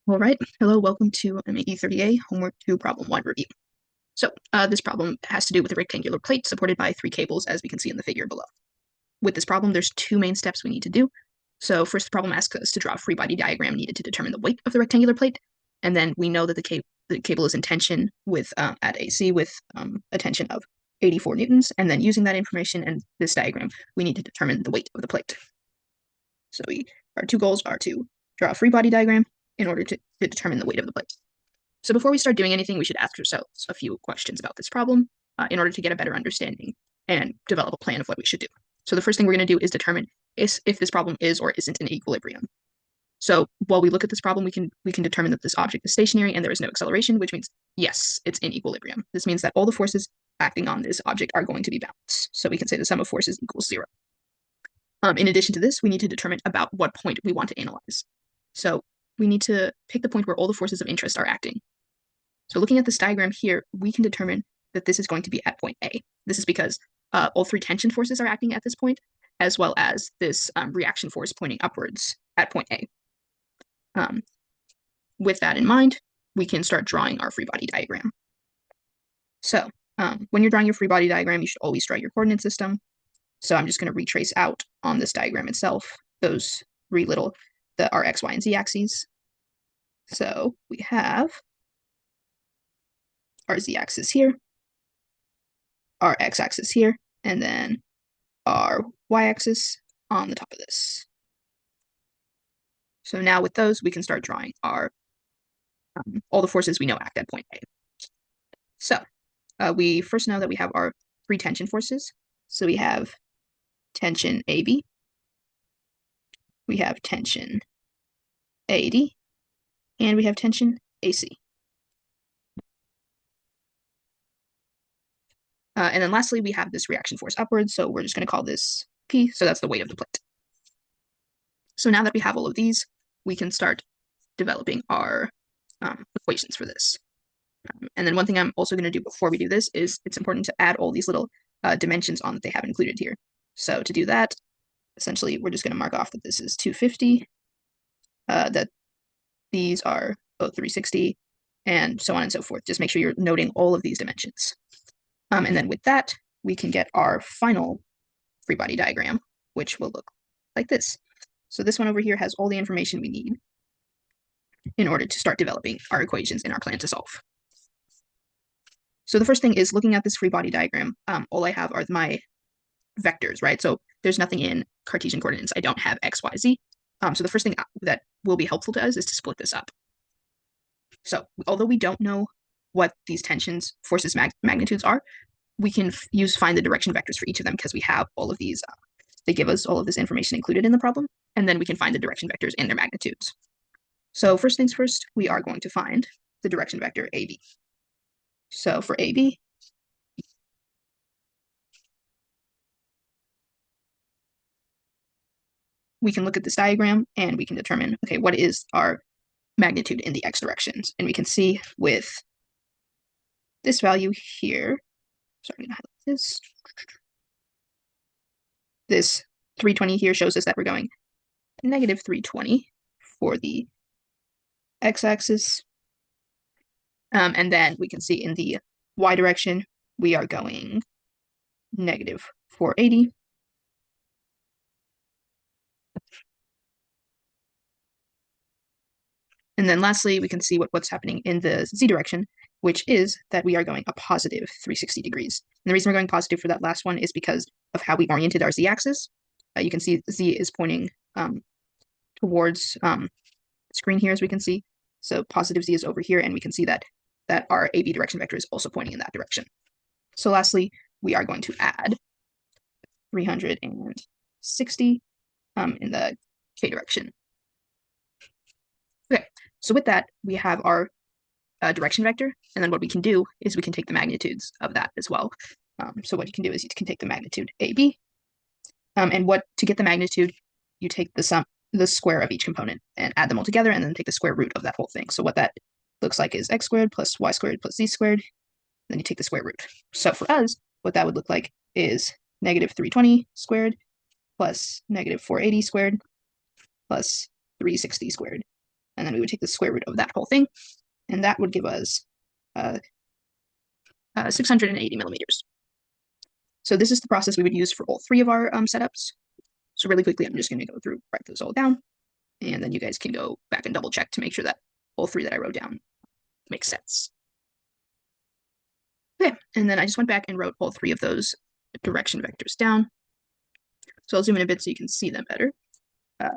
All right, hello, welcome to MAE 30A Homework 2 Problem 1 review. So this problem has to do with a rectangular plate supported by 3 cables, as we can see in the figure below. With this problem, there's 2 main steps we need to do. So first, the problem asks us to draw a free body diagram needed to determine the weight of the rectangular plate, and then we know that the cable is in tension with at AC with a tension of 84 newtons, and then using that information and this diagram, we need to determine the weight of the plate. So our 2 goals are to draw a free body diagram in order to determine the weight of the plate. So before we start doing anything, we should ask ourselves a few questions about this problem in order to get a better understanding and develop a plan of what we should do. So the first thing we're going to do is determine if this problem is or isn't in equilibrium. So while we look at this problem, we can determine that this object is stationary and there is no acceleration, which means yes, it's in equilibrium. This means that all the forces acting on this object are going to be balanced. So we can say the sum of forces equals 0. In addition to this, we need to determine about what point we want to analyze. So we need to pick the point where all the forces of interest are acting. So looking at this diagram here, we can determine that this is going to be at point A. This is because all 3 tension forces are acting at this point, as well as this reaction force pointing upwards at point A. With that in mind, we can start drawing our free body diagram. So when you're drawing your free body diagram, you should always draw your coordinate system. So I'm just going to retrace out on this diagram itself those 3 little, our x, y, and z axes. So we have our z-axis here, our x-axis here, and then our y-axis on the top of this. So now with those, we can start drawing our all the forces we know act at point A. So we first know that we have our 3 tension forces. So we have tension AB, we have tension AD, and we have tension AC. And then lastly, we have this reaction force upwards, so we're just going to call this P, so that's the weight of the plate. So now that we have all of these, we can start developing our equations for this. And then one thing I'm also going to do before we do this is it's important to add all these little dimensions on that they have included here. So to do that, essentially, we're just going to mark off that this is 250, that these are both 360, and so on and so forth. Just make sure you're noting all of these dimensions. And then with that, we can get our final free body diagram, which will look like this. So this one over here has all the information we need in order to start developing our equations in our plan to solve. So the first thing is looking at this free body diagram, all I have are my vectors, right? So there's nothing in Cartesian coordinates. I don't have x, y, z. So the first thing that will be helpful to us is to split this up. So although we don't know what these tensions, forces, magnitudes are, we can find the direction vectors for each of them because we have all of these. They give us all of this information included in the problem, and then we can find the direction vectors and their magnitudes. So first things first, we are going to find the direction vector AB. So for AB, we can look at this diagram and we can determine, okay, what is our magnitude in the x directions? And we can see with this value here, sorry, I'm going to highlight this. This 320 here shows us that we're going negative 320 for the x-axis. And then we can see in the y direction, we are going negative 480. And then lastly, we can see what's happening in the z direction, which is that we are going a positive 360 degrees. And the reason we're going positive for that last one is because of how we oriented our z-axis. You can see z is pointing towards the screen here, as we can see. So positive z is over here, and we can see that our AB direction vector is also pointing in that direction. So lastly, we are going to add 360 in the k direction. Okay, so with that, we have our direction vector, and then what we can do is we can take the magnitudes of that as well. So what you can do is you can take the magnitude AB, and to get the magnitude, you take the square of each component and add them all together, and then take the square root of that whole thing. So what that looks like is x squared plus y squared plus z squared. Then you take the square root. So for us, what that would look like is negative 320 squared plus negative 480 squared plus 360 squared. And and then we would take the square root of that whole thing, and that would give us 680 millimeters. So this is the process we would use for all three of our setups. So really quickly, I'm just going to go through, write those all down, and then you guys can go back and double check to make sure that all three that I wrote down make sense. Okay, and then I just went back and wrote all three of those direction vectors down. So I'll zoom in a bit so you can see them better. But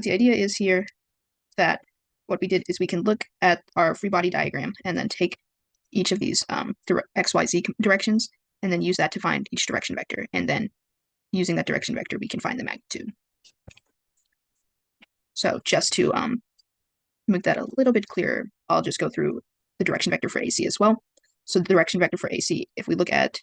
the idea is here that what we did is we can look at our free body diagram and then take each of these x, y, z directions and then use that to find each direction vector. And then using that direction vector, we can find the magnitude. So just to make that a little bit clearer, I'll just go through the direction vector for AC as well. So the direction vector for AC, if we look at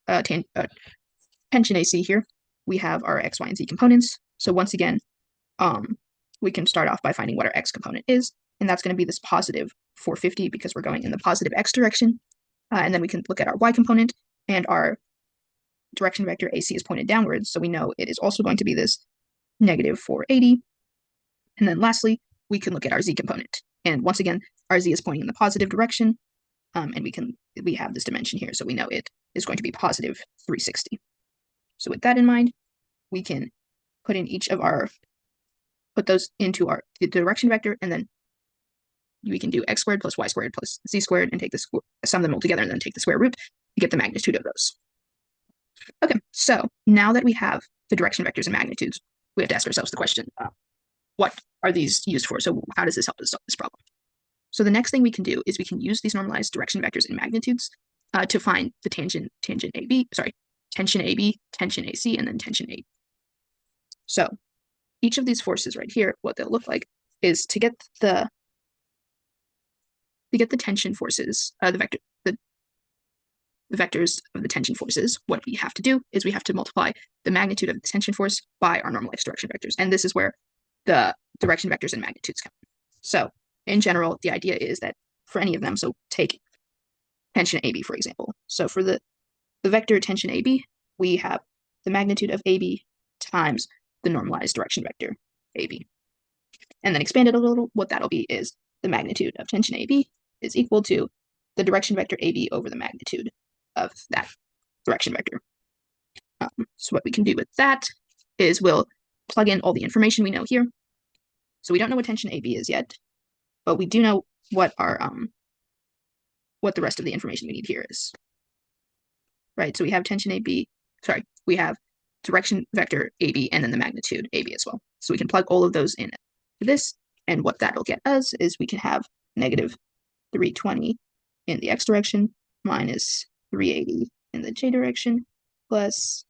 tension AC here, we have our x, y, and z components. So once again, we can start off by finding what our x component is, and that's going to be this positive 450 because we're going in the positive x direction. And then we can look at our y component, and our direction vector AC is pointed downwards, so we know it is also going to be this negative 480. And then lastly, we can look at our z component. And once again, our z is pointing in the positive direction, and we have this dimension here, so we know it is going to be positive 360. So with that in mind, we can put those into the direction vector, and then we can do x squared plus y squared plus z squared and take sum them all together and then take the square root to get the magnitude of those. Okay, so now that we have the direction vectors and magnitudes, we have to ask ourselves the question, what are these used for? So how does this help us solve this problem? So the next thing we can do is we can use these normalized direction vectors and magnitudes to find the tension AB, tension AC, and then tension A. So each of these forces right here, what they'll look like is to get the tension forces, the vectors of the tension forces, what we have to do is we have to multiply the magnitude of the tension force by our normalized direction vectors. And this is where the direction vectors and magnitudes come. So in general, the idea is that for any of them, so take tension AB, for example. So for the vector tension AB, we have the magnitude of AB times the normalized direction vector AB. And then expanded a little, what that'll be is the magnitude of tension AB is equal to the direction vector AB over the magnitude of that direction vector. So what we can do with that is we'll plug in all the information we know here. So we don't know what tension AB is yet, but we do know what the rest of the information we need here is. Right, so we have we have direction vector AB and then the magnitude AB as well. So we can plug all of those in to this, and what that'll get us is we can have negative 320 in the x direction minus 380 in the j direction plus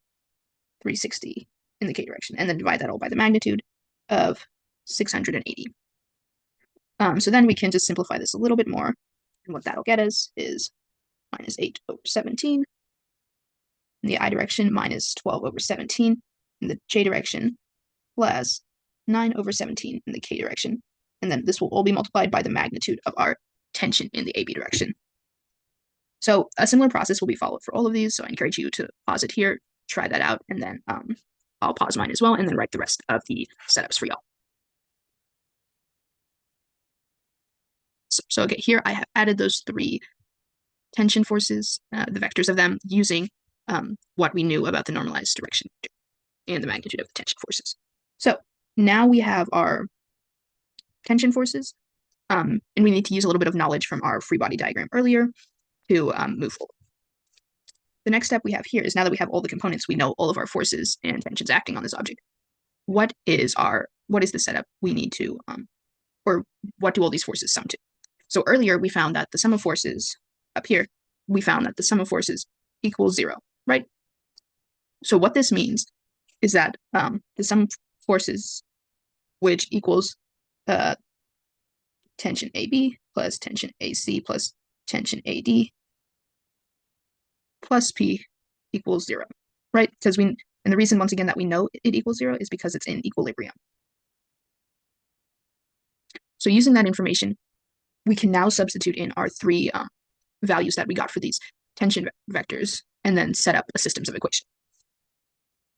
360 in the k direction, and then divide that all by the magnitude of 680. So then we can just simplify this a little bit more, and what that'll get us is minus 8 over 17 in the I direction minus 12 over 17 in the j direction plus 9 over 17 in the k direction. And then this will all be multiplied by the magnitude of our tension in the AB direction. So a similar process will be followed for all of these. So I encourage you to pause it here, try that out, and then I'll pause mine as well and then write the rest of the setups for y'all. So okay, here I have added those three tension forces, the vectors of them, using what we knew about the normalized direction and the magnitude of the tension forces. So now we have our tension forces, and we need to use a little bit of knowledge from our free body diagram earlier to move forward. The next step we have here is, now that we have all the components, we know all of our forces and tensions acting on this object. What is the setup we need to, or what do all these forces sum to? So earlier we found that the sum of forces up here, we found that the sum of forces equals 0, right? So what this means is that the sum of forces, which equals tension AB plus tension AC plus tension AD plus P equals 0, right? And the reason, once again, that we know it equals 0 is because it's in equilibrium. So using that information, we can now substitute in our three values that we got for these tension vectors and then set up a systems of equation.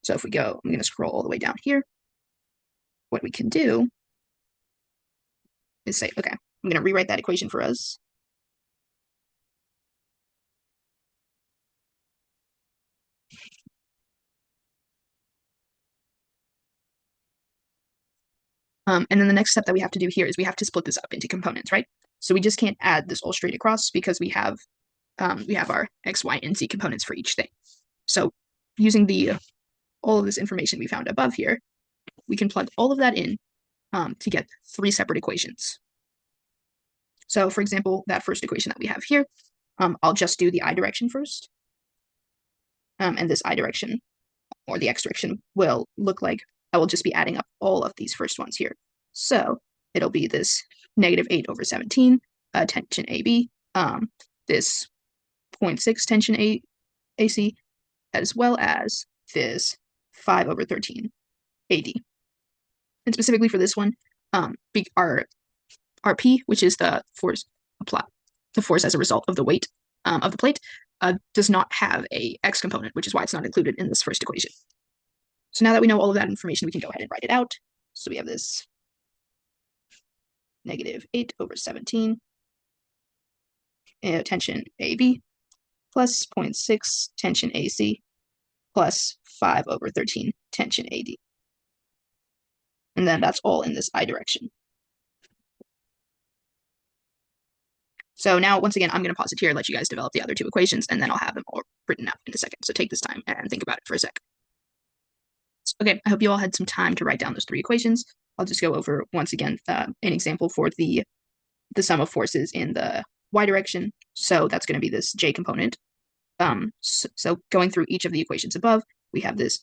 So if we go, I'm going to scroll all the way down here. what we can do is say, okay, I'm going to rewrite that equation for us. And then the next step that we have to do here is we have to split this up into components, right? So we just can't add this all straight across because we have our x, y, and z components for each thing. So using all of this information we found above here, we can plug all of that in to get three separate equations. So for example, that first equation that we have here, I'll just do the I direction first. And this I direction, or the x direction, will look like I will just be adding up all of these first ones here. So it'll be this -8/17 tension AB, this 0.6 tension AC, as well as this 5/13 AD. And specifically for this one, our P, which is the force as a result of the weight of the plate, does not have a x component, which is why it's not included in this first equation. So now that we know all of that information, we can go ahead and write it out. So we have this -8/17 tension AB plus 0.6 tension AC plus 5/13 tension AD. And then that's all in this I direction. So now, once again, I'm going to pause it here, let you guys develop the other two equations, and then I'll have them all written out in a second. So take this time and think about it for a sec. Okay, I hope you all had some time to write down those three equations. I'll just go over, once again, an example for the sum of forces in the y direction. So that's going to be this j component. So going through each of the equations above, we have this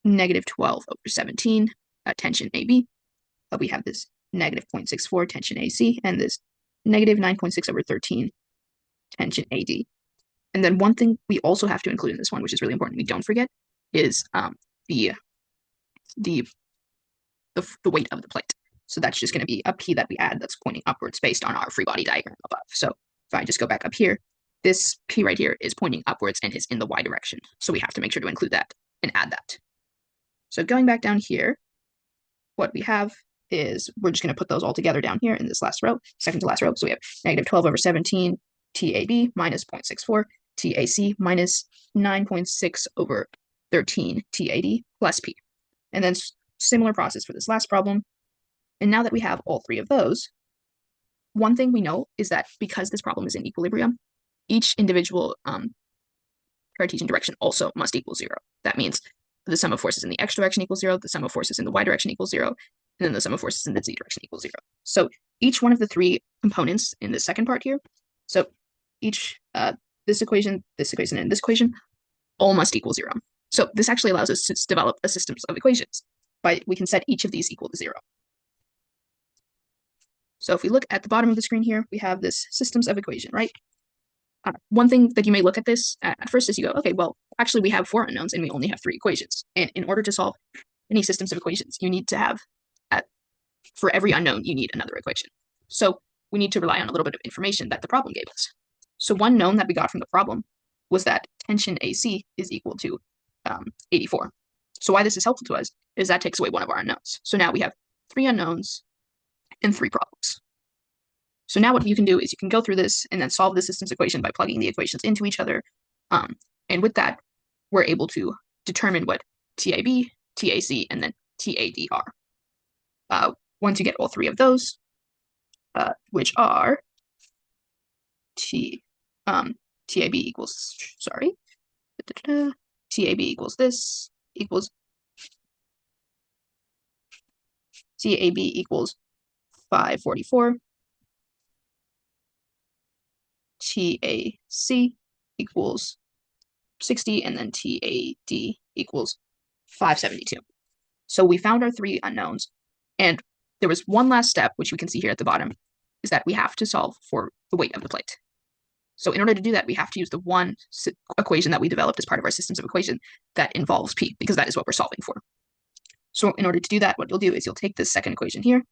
-12/17 tension AB. We have this -0.64 tension AC, and this -9.6/13 tension AD. And then one thing we also have to include in this one, which is really important, we don't forget, is the weight of the plate. So that's just going to be a P that we add that's pointing upwards based on our free body diagram above. So if I just go back up here, this P right here is pointing upwards and is in the y direction. So we have to make sure to include that and add that. So going back down here, what we have is we're just going to put those all together down here in this last row, second to last row. So we have -12/17 TAB minus 0.64 TAC minus 9.6/13 TAD plus P. And then similar process for this last problem. And now that we have all three of those, one thing we know is that because this problem is in equilibrium, each individual Cartesian direction also must equal 0. That means the sum of forces in the x direction equals 0, the sum of forces in the y direction equals 0, and then the sum of forces in the z direction equals 0. So each one of the three components in the second part here, so each, this equation, and this equation, all must equal 0. So this actually allows us to develop a system of equations. We can set each of these equal to 0. So if we look at the bottom of the screen here, we have this systems of equation, right? One thing that you may look at this at first is you go, okay, well, actually we have 4 unknowns and we only have 3 equations. And in order to solve any systems of equations, you need to have, for every unknown, you need another equation. So we need to rely on a little bit of information that the problem gave us. So one known that we got from the problem was that tension AC is equal to 84. So why this is helpful to us is that takes away one of our unknowns. So now we have 3 unknowns and 3 problems. So now what you can do is you can go through this and then solve the systems equation by plugging the equations into each other. And with that, we're able to determine what TAB, TAC, and then TAD are. Once you get all 3 of those, which are TAB equals, sorry, TAB equals this, equals TAB equals 544, TAC equals 60, and then TAD equals 572. So we found our 3 unknowns, and there was one last step, which we can see here at the bottom, is that we have to solve for the weight of the plate. So in order to do that, we have to use the one equation that we developed as part of our systems of equation that involves P, because that is what we're solving for. So in order to do that, what you'll do is you'll take this second equation here,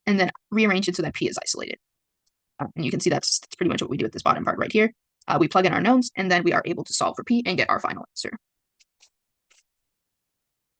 and then rearrange it so that P is isolated. And you can see that's pretty much what we do at this bottom part right here. We plug in our knowns, and then we are able to solve for P and get our final answer.